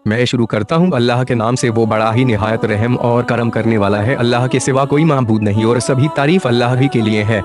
मैं शुरू करता हूँ अल्लाह के नाम से, वो बड़ा ही निहायत रहम और करम करने वाला है। अल्लाह के सिवा कोई माबूद नहीं और सभी तारीफ अल्लाह ही के लिए है।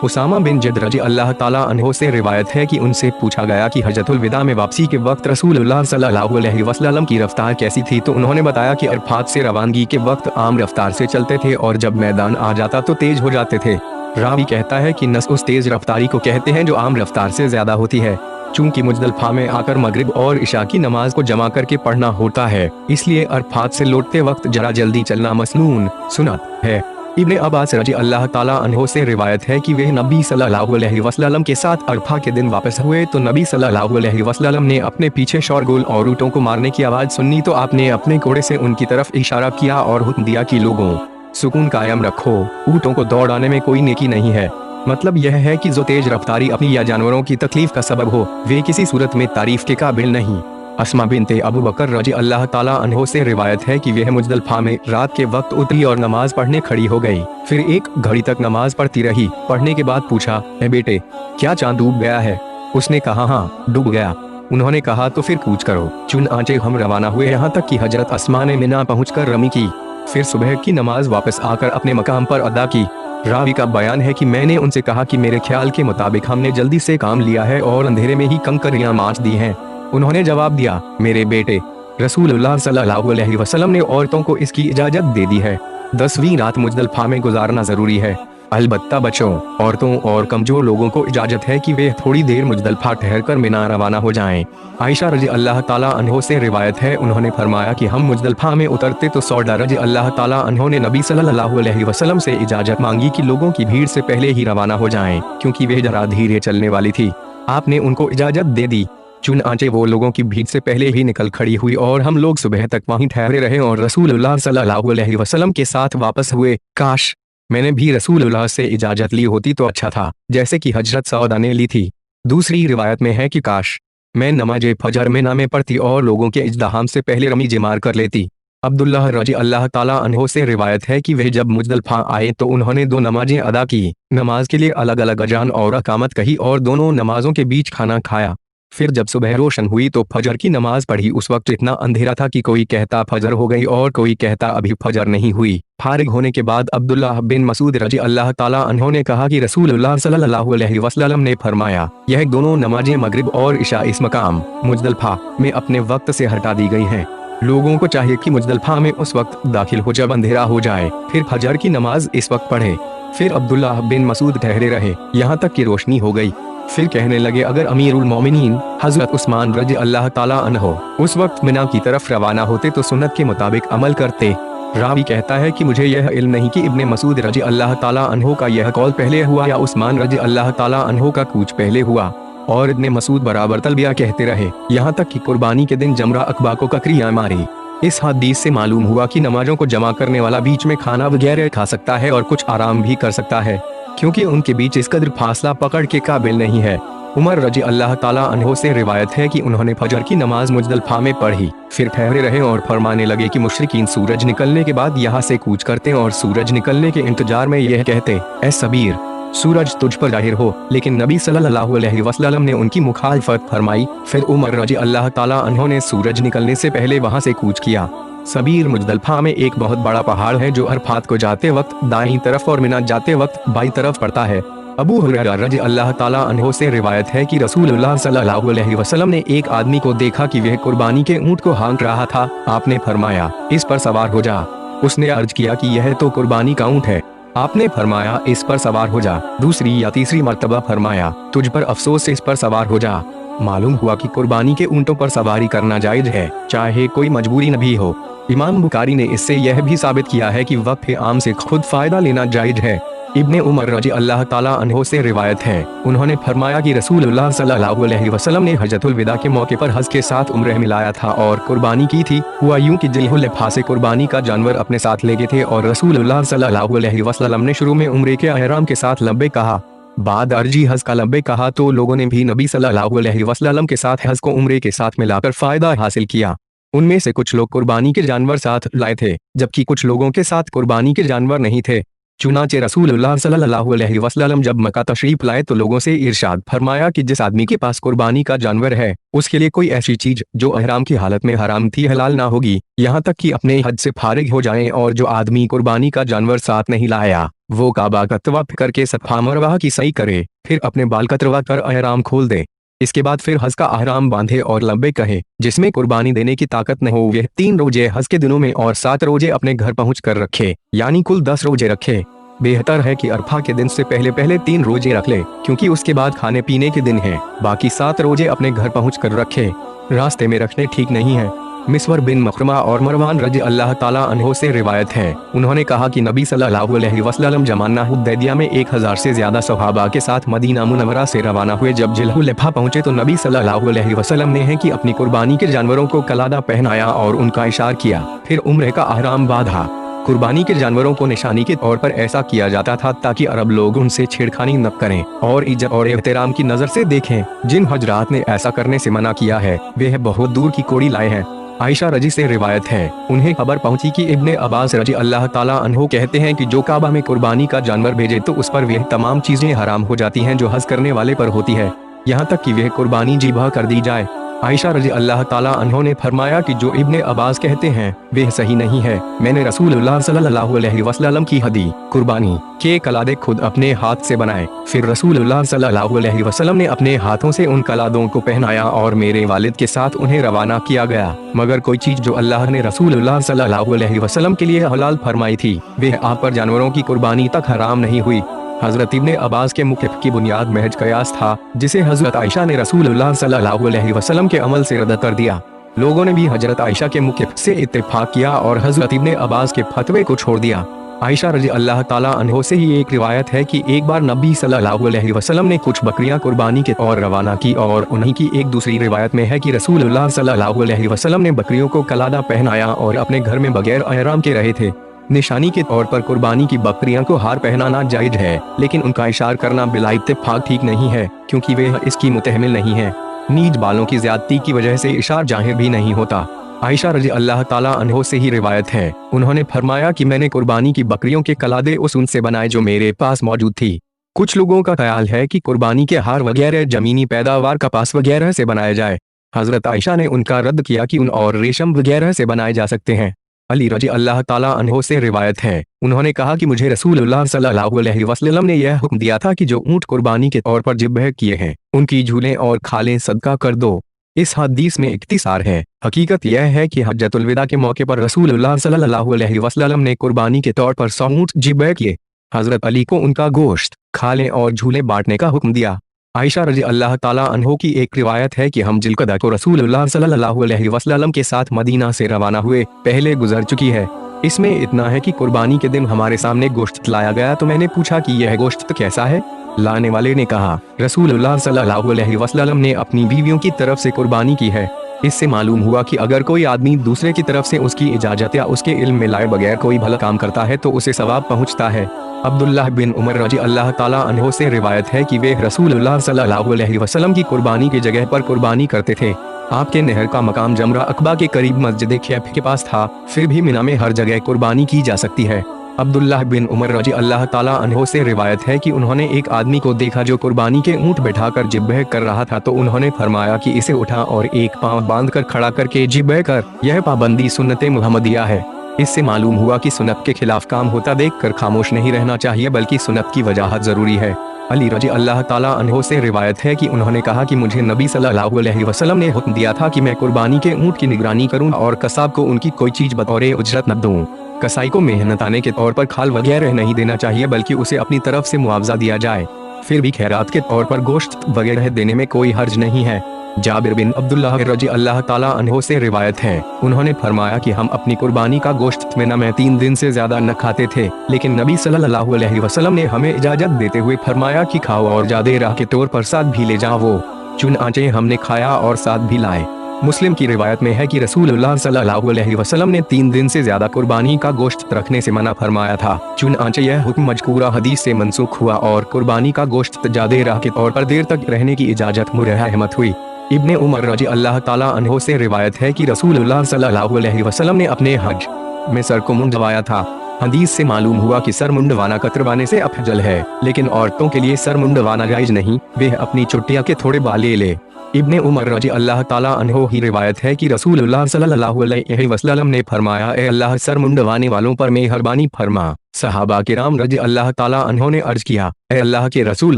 उसामा बिन ज़ैद रज़ी अल्लाह ताला अन्हो से रिवायत है कि उनसे पूछा गया कि हजतुल विदा में वापसी के वक्त रसूलुल्लाह सल्लल्लाहु अलैहि वसल्लम की रफ्तार कैसी थी, तो उन्होंने बताया कि अरफात से रवानगी के वक्त आम रफ्तार से चलते थे और जब मैदान आ जाता तो तेज हो जाते थे। रावी कहता है कि नस उस तेज रफ्तारी को कहते हैं जो आम रफ्तार से ज्यादा होती है। चूंकि मुजदलफा में आकर मगरिब और इशा की नमाज को जमा करके पढ़ना होता है, इसलिए अरफात से लौटते वक्त जरा जल्दी चलना मसनून सुन्नत है। इब्ने अब्बास रज़ी अल्लाह ताला अन्हो से रिवायत है कि वे नबी सल्लल्लाहु अलैहि वसल्लम के साथ अरफा के दिन वापस हुए तो नबी सल्लल्लाहु अलैहि वसल्लम ने अपने पीछे शोरगुल और ऊँटों को मारने की आवाज़ सुनी तो आपने अपने घोड़े से उनकी तरफ इशारा किया और हुक्म दिया कि लोगों, सुकून कायम रखो, ऊँटों को दौड़ाने में कोई नेकी नहीं है। मतलब यह है कि जो तेज रफ्तारी अपनी या जानवरों की तकलीफ का सबब हो, वे किसी सूरत में तारीफ के काबिल नहीं। अस्मा बिनते अबू बकर रज़ी अल्लाह ताला अन्हो से रिवायत है कि वह मुजदलफा में रात के वक्त उतरी और नमाज पढ़ने खड़ी हो गई। फिर एक घड़ी तक नमाज पढ़ती रही। पढ़ने के बाद पूछा, ए बेटे, क्या चांद डूब गया है? उसने कहा, हाँ डूब गया। उन्होंने कहा, तो फिर कूच करो। चुनांचे हम रवाना हुए, यहाँ तक कि हजरत अस्मा ने मिना पहुँचकर रमी की। फिर सुबह की नमाज वापस आकर अपने मकाम पर अदा की। रावी का बयान है कि मैंने उनसे कहा कि मेरे ख्याल के मुताबिक हमने जल्दी से काम लिया है और अंधेरे में ही कंकरियां माच दी हैं। उन्होंने जवाब दिया, मेरे बेटे, रसूलुल्लाह सल्लल्लाहु अलैहि वसल्लम ने औरतों को इसकी इजाजत दे दी है। 10वीं रात मुजदलफा में गुजारना जरूरी है। अलबत्ता बच्चों, औरतों और कमजोर लोगों को इजाजत है कि वे थोड़ी देर मुजदलफा ठहरकर मिना रवाना हो जाएं। आयशा रज़ी अल्लाह ताला अन्हो से रिवायत है, उन्होंने फरमाया कि हम मुजदलफा में उतरते तो सौदा रज़ी अल्लाह ताला अन्हो ने नबी सल्लल्लाहु अलैहि वसल्लम से इजाजत मांगी कि लोगों की भीड़ से पहले ही रवाना हो जाएं, क्योंकि वे जरा धीरे चलने वाली थी। आपने उनको इजाजत दे दी। चुनांचे वो लोगों की भीड़ से पहले ही निकल खड़ी हुई और हम लोग सुबह तक वहीं ठहरे रहे और रसूलुल्लाह सल्लल्लाहु अलैहि वसल्लम के साथ वापस हुए। काश मैंने भी रसूलुल्लाह से इजाजत ली होती तो अच्छा था, जैसे कि हजरत सौदा ने ली थी। दूसरी रिवायत में है कि काश मैं नमाज फजर मिना में पढ़ती और लोगों के इज्तिहाम से पहले रमी जमार कर लेती। अब्दुल्लाह रज़ी अल्लाह ताला अन्हो से रिवायत है कि वह जब मुजदलफा आए तो उन्होंने 2 नमाजें अदा की। नमाज के लिए अलग अलग अजान और अकामत कही और दोनों नमाजों के बीच खाना खाया। फिर जब सुबह रोशन हुई तो फजर की नमाज पढ़ी। उस वक्त इतना अंधेरा था कि कोई कहता फजर हो गई और कोई कहता अभी फजर नहीं हुई। फारिग होने के बाद अब्दुल्लाह बिन मसूद रज़ी अल्लाह ताला अन्हो ने कहा कि रसूलुल्लाह सल्लल्लाहु अलैहि वसल्लम ने फरमाया, यह दोनों नमाजें मगरिब और इशा इस मकाम मुजदलफा में अपने वक्त से हटा दी गई हैं। लोगों को चाहिए कि मुजदलफा में उस वक्त दाखिल हो जब अंधेरा हो जाए, फिर फजर की नमाज इस वक्त पढ़े। फिर अब्दुल्लाह बिन मसूद ठहरे रहे यहाँ तक कि रोशनी हो गई। फिर कहने लगे, अगर अमीरुल मोमिनीन हजरत उस्मान रज़ी अल्लाह ताला अन्हो उस वक्त मिना की तरफ रवाना होते तो सुन्नत के मुताबिक अमल करते। रावी कहता है कि मुझे यह इल्म नहीं कि इब्ने मसूद रज़ी अल्लाह ताला अन्हो का यह कौल पहले हुआ या उस्मान रज़ी अल्लाह ताला अन्हो का कूच पहले हुआ। और इब्ने मसूद बराबर तलबिया कहते रहे यहाँ तक कि कुर्बानी के दिन जमरा अकबा को ककरियां मारी। इस हदीस से मालूम हुआ कि नमाजों को जमा करने वाला बीच में खाना वगैरह खा सकता है और कुछ आराम भी कर सकता है, क्योंकि उनके बीच इस कदर फासला पकड़ के काबिल नहीं है। उमर रज़ी अल्लाह ताला अन्हो से रिवायत है कि उन्होंने फजर की नमाज मुजदलफा में पढ़ी। फिर ठहरे रहे और फरमाने लगे कि मुशरिकीन सूरज निकलने के बाद यहाँ से कूच करते और सूरज निकलने के इंतजार में यह कहते, ऐ सबीर, सूरज तुझ पर जाहिर हो। लेकिन नबी सल्लल्लाहु अलैहि वसल्लम ने उनकी मुखालफत फरमाई। फिर उमर रज़ी अल्लाह ताला अन्हो ने सूरज निकलने से पहले वहाँ से कूच किया। सबीर मुजदलफा में एक बहुत बड़ा पहाड़ है जो अरफात को जाते वक्त दाईं तरफ और मिना जाते वक्त बाईं तरफ पड़ता है। अबू हुरैरा रज़ी अल्लाह ताला अन्हो से रिवायत है कि रसूलुल्लाह सल्लल्लाहु अलैहि वसल्लम ने एक आदमी को देखा कि वह कुर्बानी के ऊंट को हाँक रहा था। आपने फरमाया, इस पर सवार हो जा। उसने अर्ज किया कि यह तो कुर्बानी का ऊंट है। आपने फरमाया, इस पर सवार हो जा। दूसरी या तीसरी मर्तबा फरमाया, तुझ पर अफसोस, इस पर सवार हो जा। मालूम हुआ कि कुर्बानी के ऊंटों पर सवारी करना जायज है, चाहे कोई मजबूरी न भी हो। इमाम बुखारी ने इससे यह भी साबित किया है कि वक्त आम से खुद फायदा लेना जायज है। इब्ने उमर रज़ी अल्लाह ताला अन्हो से रिवायत है, उन्होंने फरमाया कि रसूलुल्लाह सल्लल्लाहु अलैहि वसल्लम ने हजतुल विदा के मौके पर हज के साथ उम्रह मिलाया था और कुर्बानी की थी। हुआ यूं कि जिल्हुल्लैफा से कुर्बानी का जानवर अपने साथ ले गए थे और रसूलुल्लाह सल्लल्लाहु अलैहि वसल्लम ने शुरू में उम्रे के एहराम के साथ लब्बे कहा, बाद अर्जी हज का लब्बे कहा तो लोगों ने भी नबी सल्लल्लाहु अलैहि वसल्लम के साथ हज को उम्रे के साथ मिलाकर फायदा हासिल किया। उनमें से कुछ लोग कुर्बानी के जानवर साथ लाए थे, जबकि कुछ लोगों के साथ कुर्बानी के जानवर नहीं थे। चुनाचे रसूलुल्लाह सल्लल्लाहु अलैहि वसल्लम जब मक्का तशरीफ लाए तो लोगों से इरशाद फरमाया कि जिस आदमी के पास कुर्बानी का जानवर है उसके लिए कोई ऐसी चीज जो अहराम की हालत में हराम थी हलाल ना होगी, यहाँ तक कि अपने हज से फारिग हो जाएं। और जो आदमी कुर्बानी का जानवर साथ नहीं लाया वो काबा का तवाफ करके सफा मरवा की सही करे, फिर अपने बाल कतरवा कर अहराम खोल दे। इसके बाद फिर हज का अहराम बांधे और लब्बे कहे। जिसमें कुर्बानी देने की ताकत न हो वह 3 रोजे हज के दिनों में और 7 रोजे अपने घर पहुँच कर रखे, यानी कुल 10 रोजे रखे। बेहतर है कि अरफा के दिन से पहले पहले 3 रोजे रख ले, क्योंकि उसके बाद खाने पीने के दिन है। बाकी 7 रोजे अपने घर पहुँच कर रखे, रास्ते में रखने ठीक नहीं है। मिस्वर बिन मखरमा और मरवान रज़ी अल्लाह ताला अन्हो से रिवायत है, उन्होंने कहा कि नबी सल्लल्लाहु अलैहि वसल्लम जमाना हुदैबिया में 1000 से ज्यादा सहाबा के साथ मदीना मुनव्वरा से रवाना हुए। जब जुल्हुलैफा पहुंचे तो नबी सल्लल्लाहु अलैहि वसल्लम ने है कि अपनी कुर्बानी के जानवरों को कलादा पहनाया और उनका इशार किया, फिर उम्र का अहराम बांधा। कुर्बानी के जानवरों को निशानी के तौर पर ऐसा किया जाता था ताकि अरब लोग उनसे छेड़खानी न करें और इज्जत और एहतराम की नजर से देखें। जिन हजरात ने ऐसा करने से मना किया है वे बहुत दूर की कोड़ी लाए हैं। आयशा रजी से रिवायत है, उन्हें खबर पहुंची कि इब्ने अब्बास रजी अल्लाह ताला अन्हो कहते हैं कि जो काबा में कुर्बानी का जानवर भेजे तो उस पर वह तमाम चीजें हराम हो जाती हैं जो हज करने वाले पर होती है, यहाँ तक कि वह कुर्बानी ज़िबह कर दी जाए। आयशा रजी अल्लाह ताला अन्हो ने फरमाया कि जो इब्ने अब्बास कहते हैं वह सही नहीं है। मैंने रसूलुल्लाह सल्लल्लाहु अलैहि वसल्लम की हदी कुर्बानी के कलादे खुद अपने हाथ से बनाए, फिर रसूलुल्लाह सल्लल्लाहु अलैहि वसल्लम ने अपने हाथों से उन कलादों को पहनाया और मेरे वालिद के साथ उन्हें रवाना किया गया। मगर कोई चीज जो अल्लाह ने रसूलुल्लाह सल्लल्लाहु अलैहि वसल्लम के लिए हलाल फरमाई थी वह आप पर जानवरों की कुर्बानी तक हराम नहीं हुई। हजरत इब्ने अब्बास के मुख्य की बुनियाद महज कयास था, जिसे हजरत आयशा ने रसूलुल्लाह सल्लल्लाहु अलैहि वसल्लम के अमल से रद्द कर दिया। लोगों ने भी हजरत आयशा के मुख्य से इत्तेफाक किया और हजरत इब्ने अब्बास के फतवे को छोड़ दिया। आयशा रजी अल्लाह ताला अन्हो से ही एक रिवायत है कि एक बार नबी सल्लल्लाहु अलैहि वसल्लम ने कुछ बकरियां कुर्बानी के और रवाना की और उन्हीं की एक दूसरी रिवायत में है कि रसूलुल्लाह सल्लल्लाहु अलैहि वसल्लम ने बकरियों को कलादा पहनाया और अपने घर में बगैर अहराम के रहे थे। निशानी के तौर पर कुर्बानी की बकरियां को हार पहनाना जायज है, लेकिन उनका इशार करना बिला इत्तेफाक ठीक नहीं है, क्योंकि वे इसकी मुतहमिल नहीं है। नीज बालों की ज्यादती की वजह से इशार जाहिर भी नहीं होता। आयशा रजी अल्लाह ताला अन्हो से ही रिवायत है, उन्होंने फरमाया कि मैंने कुर्बानी की बकरियों के कलादे उस ऊन से बनाए जो मेरे पास मौजूद थी। कुछ लोगों का ख्याल है कि कुर्बानी के हार वगैरह जमीनी पैदावार कपास वगैरह से बनाए जाए। हजरत आयशा ने उनका रद्द किया कि उन और रेशम वगैरह से बनाए जा सकते हैं। अली रजी अल्लाह ताला अन्हो से रिवायत है, उन्होंने कहा कि मुझे रसूलुल्लाह सल्लल्लाहु अलैहि वसल्लम ने यह हुक्म दिया था कि जो ऊंट कुर्बानी के तौर पर ज़िब्ह किए हैं उनकी झूलें और खालें सदका कर दो। इस हदीस में इख्तिसार है। हकीकत यह है कि हज्जतुल विदा के मौके पर रसूलुल्लाह सल्लल्लाहु अलैहि वसल्लम ने कुर्बानी के तौर पर 100 ऊंट ज़िब्ह किए। हजरत अली को उनका गोश्त, खालें और झूले बांटने का हुक्म दिया। आयशा रजी अल्लाह ताला अन्हो की एक रिवायत है कि हम जिलकदा को रसूलुल्लाह सल्लल्लाहु अलैहि वसल्लम के साथ मदीना से रवाना हुए पहले गुजर चुकी है। इसमें इतना है कि कुर्बानी के दिन हमारे सामने गोश्त लाया गया तो मैंने पूछा कि यह गोश्त कैसा है। लाने वाले ने कहा, रसूलुल्लाह सल्लल्लाहु अलैहि वसल्लम ने अपनी बीवियों की तरफ से कुर्बानी की है। इससे मालूम हुआ कि अगर कोई आदमी दूसरे की तरफ से उसकी इजाजत या उसके इल्म में लाए बगैर कोई भला काम करता है तो उसे सवाब पहुंचता है। अब्दुल्लाह बिन उमर रजी अल्लाह ताला अन्हो से रिवायत है कि वे रसूलुल्लाह सल्लल्लाहु अलैहि वसल्लम की कुर्बानी की जगह पर कुर्बानी करते थे। आपके नहर का मकाम जमरा अकबा के करीब मस्जिद खैफ के पास था, फिर भी मिना में हर जगह कुर्बानी की जा सकती है। अब्दुल्लाह बिन उमर रजी अल्लाह ताला अन्हो से रिवायत है कि उन्होंने एक आदमी को देखा जो कुर्बानी के ऊंट बैठाकर ज़िब्ह कर रहा था, तो उन्होंने फरमाया कि इसे उठा और एक पांव बांधकर खड़ा करके ज़िब्ह कर। यह पाबंदी सुन्नत मुहम्मदिया है। इससे मालूम हुआ कि सुन्नत के खिलाफ काम होता देखकर खामोश नहीं रहना चाहिए, बल्कि सुन्नत की वजाहत जरूरी है। अली रजी अल्लाह ताला अन्हो से रिवायत है कि उन्होंने कहा कि मुझे नबी सल्लल्लाहु अलैहि वसल्लम ने हुक्म दिया था कि मैं कुर्बानी के ऊंट की निगरानी करूं और कसाब को उनकी कोई चीज बतौर उजरत न दूं। कसाई को मेहनताने के तौर पर खाल वगैरह नहीं देना चाहिए, बल्कि उसे अपनी तरफ से मुआवजा दिया जाए। फिर भी खैरात के तौर पर गोश्त वगैरह देने में कोई हर्ज नहीं है। जाबिर बिन अब्दुल्लाह रजी अल्लाह ताला अन्हो से रिवायत है, उन्होंने फरमाया कि हम अपनी कुर्बानी का गोश्त मिना में 3 दिन से ज्यादा न खाते थे, लेकिन नबी सल्लल्लाहु अलैहि वसल्लम ने हमें इजाजत देते हुए फरमाया कि खाओ और जादे राह के तौर पर साथ भी ले जाओ। चुनांचे हमने खाया और साथ भी लाए। मुस्लिम की रिवायत में है कि रसूलुल्लाह सल्लल्लाहु अलैहि वसल्लम ने 3 दिन से ज्यादा कुर्बानी का गोश्त रखने से मना फरमाया था। चुनांचे यह हुक्म मज़कूरा हदीस से मनसूख हुआ और कुर्बानी का गोश्त जादे राह के तौर पर देर तक रहने की इजाजत मुरहमत हुई। इब्ने उमर रजी अल्लाह ताला अन्हो से रिवायत है कि रसूलुल्लाह सल्लल्लाहु अलैहि वसल्लम ने अपने हज में सर को मुंडवाया था। हदीस से मालूम हुआ कि सर मुंडवाना कतरवाने से अफजल है, लेकिन औरतों के लिए सर मुंडवाना जायज नहीं, वे अपनी चुटिया के थोड़े बाल ले। इब्ने उमर रजी अल्लाह ताला अन्हो ही रिवायत है कि रसूलुल्लाह सल्लल्लाहु अलैहि वसल्लम ने फरमाया, ए अल्लाह सर मुंडवाने वालों पर मेहरबानी फरमा। सहाबा किराम रजी अल्लाह ताला अन्हो ने अर्ज किया, ए अल्लाह के रसूल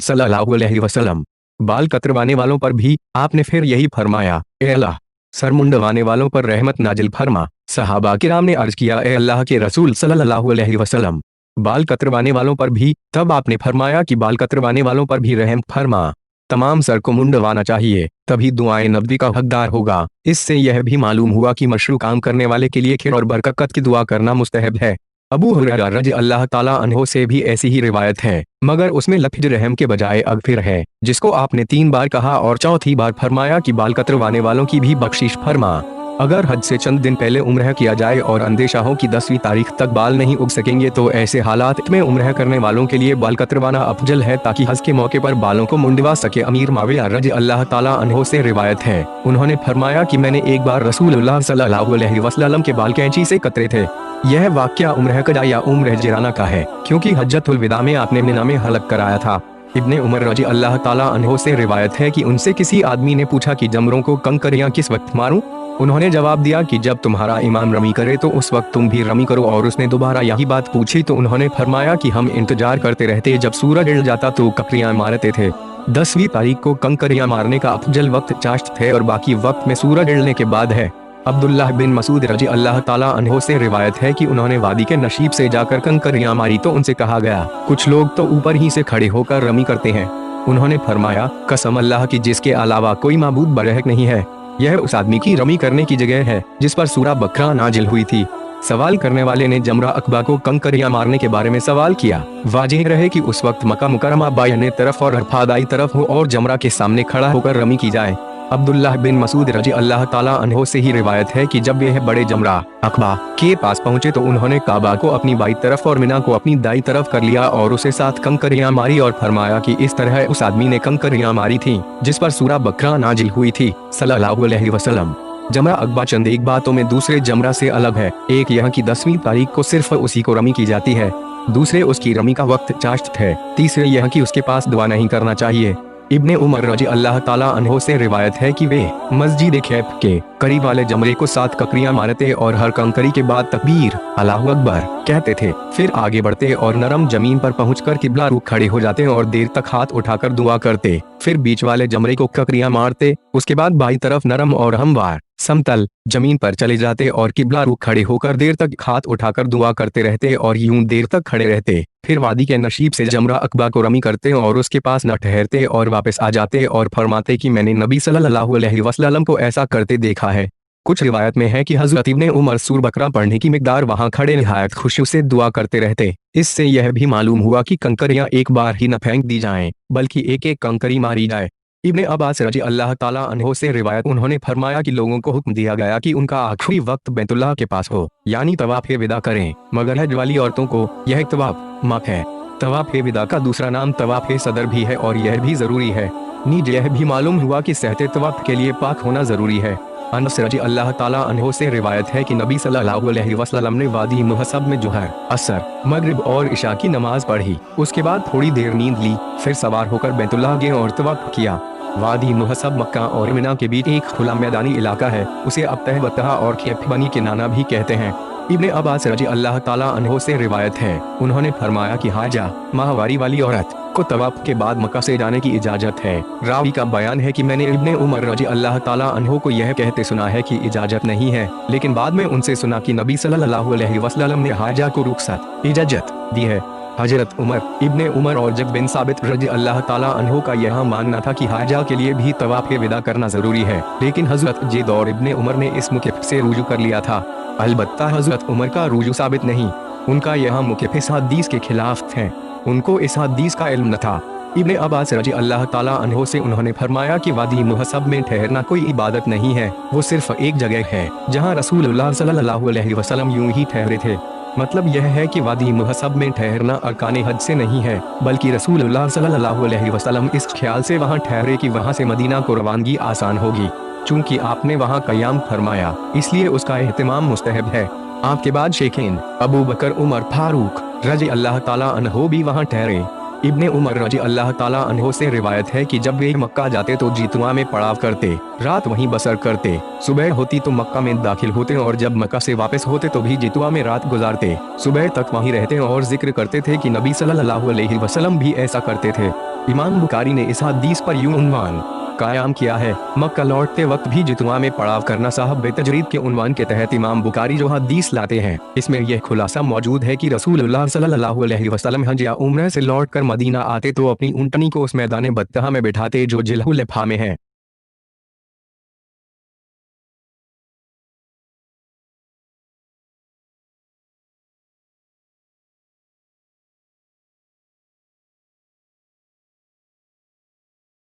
सल्लल्लाहु अलैहि वसल्लम, बाल कतरवाने वालों पर भी? आपने फिर यही फरमाया, ए अल्लाह सर मुंडवाने वालों पर रहमत नाजिल फरमा। सहाबा किराम ने अर्ज किया, ए अल्लाह के रसूल सल्लल्लाहु अलैहि वसल्लम, बाल कतरवाने वालों पर भी? तब आपने फरमाया कि बाल कतरवाने वालों पर भी रहम फरमा। तमाम सर को मुंडवाना चाहिए, तभी दुआए नबी का हकदार होगा। इससे यह भी मालूम हुआ कि मशरू काम करने वाले के लिए खैर और बरकत की दुआ करना मुस्तहब है। अबू हुरैरा रज़ी अल्लाह ताला अन्हो से भी ऐसी ही रिवायत है, मगर उसमें लफ्ज़ रहम के बजाय अगफिर है, जिसको आपने 3 बार कहा और चौथी बार फरमाया कि बाल कतरवाने वालों की भी बख्शिश फरमा। अगर हज से चंद दिन पहले उम्रह किया जाए और अंदेशा हो कि 10वीं तारीख तक बाल नहीं उग सकेंगे, तो ऐसे हालात में उम्रह करने वालों के लिए बाल कतरवाना अफजल है, ताकि हज के मौके पर बालों को मुंडवा सके। अमीर माविया रज़ी अल्लाह ताला अन्हो से रिवायत है, उन्होंने फरमाया कि मैंने एक बार रसूलुल्लाह सल्लल्लाहु अलैहि वसल्लम के बाल कैंची से कतरे थे। यह वाक़या उम्रह कजा या उम्रह जिराना का है, क्योंकि हज्जतुल विदा में आपने मिना में हलक कराया था। इब्ने उमर रज़ी अल्लाह ताला अन्हो से रिवायत है कि उनसे किसी आदमी ने पूछा कि जमरों को कंकरियां किस वक्त मारूं? उन्होंने जवाब दिया कि जब तुम्हारा इमाम रमी करे तो उस वक्त तुम भी रमी करो। और उसने दोबारा यही बात पूछी तो उन्होंने फरमाया कि हम इंतजार करते रहते, जब सूरज ढल जाता तो ककरियां मारते थे। 10वीं तारीख को कंकरियां मारने का अफजल वक्त चाश्त है और बाकी वक्त में सूरज ढलने के बाद है। अब्दुल्लाह बिन मसूद रजी अल्लाह ताला अन्हो से रिवायत है कि उन्होंने वादी के नशीब से जाकर कंकरियां मारी तो उनसे कहा गया, कुछ लोग तो ऊपर ही से खड़े होकर रमी करते हैं। उन्होंने फरमाया, कसम अल्लाह की जिसके अलावा कोई माबूद बरहक नहीं है, यह उस आदमी की रमी करने की जगह है जिस पर सूरा बकरा नाजिल हुई थी। सवाल करने वाले ने जमरा अकबा को कंकरियां मारने के बारे में सवाल किया। वाजिह रहे कि उस वक्त मक्का मुकरमा बायने तरफ और अरफा दाई तरफ हो और जमरा के सामने खड़ा होकर रमी की जाए। अब्दुल्लाह बिन मसूद रजी अल्लाह ताला अन्हो से ही रिवायत है कि जब यह बड़े जमरा अकबा के पास पहुंचे तो उन्होंने काबा को अपनी बाई तरफ और मिना को अपनी दाई तरफ कर लिया और उसे 7 कंकरियां मारी और फरमाया कि इस तरह उस आदमी ने कंकरियां मारी थी जिस पर सूरा बकरा नाजिल हुई थी सल्लल्लाहु अलैहि वसल्लम। जमरा अकबा चंद एक बातों में दूसरे जमरा से अलग है। एक यह कि 10वीं तारीख को सिर्फ उसी को रमी की जाती है, दूसरे उसकी रमी का वक्त चाश्त है, तीसरे यह कि उसके पास दुआ नहीं करना चाहिए। इब्ने उमर रजी अल्लाह ताला अन्हो से रिवायत है कि वे मस्जिद खैफ के करीब वाले जमरे को 7 ककरियां मारते और हर कंकरी के बाद तकबीर अल्लाहु अकबर कहते थे। फिर आगे बढ़ते और नरम जमीन पर पहुंचकर किबला रुख खड़े हो जाते और देर तक हाथ उठाकर दुआ करते। फिर बीच वाले जमरे को ककरियां मारते, उसके बाद बाई तरफ नरम और हमवार समतल जमीन पर चले जाते और किबला रुख खड़े होकर देर तक हाथ उठाकर दुआ करते रहते और यूं देर तक खड़े रहते। फिर वादी के नशीब से जमरा अकबा को रमी करते और उसके पास न ठहरते और वापस आ जाते और फरमाते कि मैंने नबी सल्लल्लाहु अलैहि वसल्लम को ऐसा करते देखा है। कुछ रिवायत में है कि हजरत इब्ने उमर सूर बकरा पढ़ने की मिकदार वहां खड़े निहायत खुशी से दुआ करते रहते। इससे यह भी मालूम हुआ कि कंकरियां एक बार ही न फेंक दी जाएं, बल्कि एक एक कंकरी मारी जाए। इब्ने अब्बास रजी अल्लाह ताला अन्हो से रिवायत, उन्होंने फरमाया कि लोगों को हुक्म दिया गया कि उनका आखिरी वक्त बैतुल्लाह के पास हो, यानी तवाफ़े विदा करें, मगर हज वाली औरतों को यह तवाफ माफ है। तवाफ़े विदा का दूसरा नाम तवाफ़े सदर भी है और यह भी जरूरी है। नीज यह भी मालूम हुआ कि सहते तवाफ के लिए पाक होना जरूरी है। अनस रजी अल्लाह ताला अन्हो से रिवायत है कि नबी सल्लल्लाहु अलैहि वसल्लम ने वादी मुहस्सब में जोहर, असर, मगरिब और इशा की नमाज पढ़ी, उसके बाद थोड़ी देर नींद ली, फिर सवार होकर बैतुल्लाह गए और तवाफ किया। वादी मुहस्सब मक्का और मिना के बीच एक खुला मैदानी इलाका है, उसे अब तहबतहा और खेफ बनी के नाना भी कहते हैं। इब्ने अब्बास रजी अल्लाह ताला अन्हो से रिवायत है, उन्होंने फरमाया कि हाजा माहवारी वाली औरत को तवाफ के बाद मक्का से जाने की इजाजत है। रावी का बयान है कि मैंने इब्ने उमर रजी अल्लाह ताला अन्हो को यह कहते सुना है कि इजाजत नहीं है, लेकिन बाद में उनसे सुना कि नबी सल्लल्लाहु अलैहि वसल्लम ने हाजा को रुखसत इजाजत दी है। हजरत उमर इब्ने उमर और जब बिन साबित रजी अल्लाह ताला अन्हो का यह मानना था कि हाजा के लिए भी तवाफ़े विदा करना जरूरी है, लेकिन हजरत जेद और इब्ने उमर ने इस मुकीफ से रुजू कर लिया था। अलबत्ता हजरत उमर का रुजू साबित नहीं, उनका यह मुकीफ इस हदीस के खिलाफ है, उनको इस हदीस का इल्म न था। इब्ने अब्बास रजी अल्लाह ताला अन्हो से उन्होंने फरमाया कि वादी मुहस्सब में ठहरना कोई इबादत नहीं है, वो सिर्फ एक जगह है जहाँ रसूलुल्लाह सल्लल्लाहु अलैहि वसल्लम यूं ही ठहरे थे। मतलब यह है कि वादी मुहस्सब में ठहरना अरकाने हज से नहीं है, बल्कि रसूलुल्लाह सल्लल्लाहु अलैहि वसल्लम इस ख्याल से वहाँ ठहरे कि वहाँ से मदीना को रवानगी आसान होगी। चूंकि आपने वहाँ क़याम फरमाया, इसलिए उसका एहतिमाम मुस्तहब है। आपके बाद शेखैन अबू बकर उमर फारूक रजी अल्लाह ताला अन्हो भी वहां ठहरे। इब्ने उमर रजी अल्लाह ताला अन्हो से रिवायत है कि जब वे मक्का जाते तो जितुआ में पड़ाव करते, रात वहीं बसर करते। सुबह होती तो मक्का में दाखिल होते और जब मक्का से वापस होते तो भी जितुआ में रात गुजारते। सुबह तक वहीं रहते और जिक्र करते थे कि नबी सल्लल्लाहु अलैहि वसल्लम भी ऐसा करते थे। इमाम बुखारी ने इस हदीस पर यूं उन्वान कायम किया है, मक्का लौटते वक्त भी जितुआ में पड़ाव करना साहब तजरीद के उन्वान के तहत इमाम बुखारी जो हदीस लाते हैं, इसमें यह खुलासा मौजूद है कि रसूलुल्लाह सल्लल्लाहु अलैहि वसल्लम हज या उम्र से लौटकर मदीना आते तो अपनी ऊंटनी को उस मैदान बत्तहा में बिठाते जो जिलहुलैफा में है।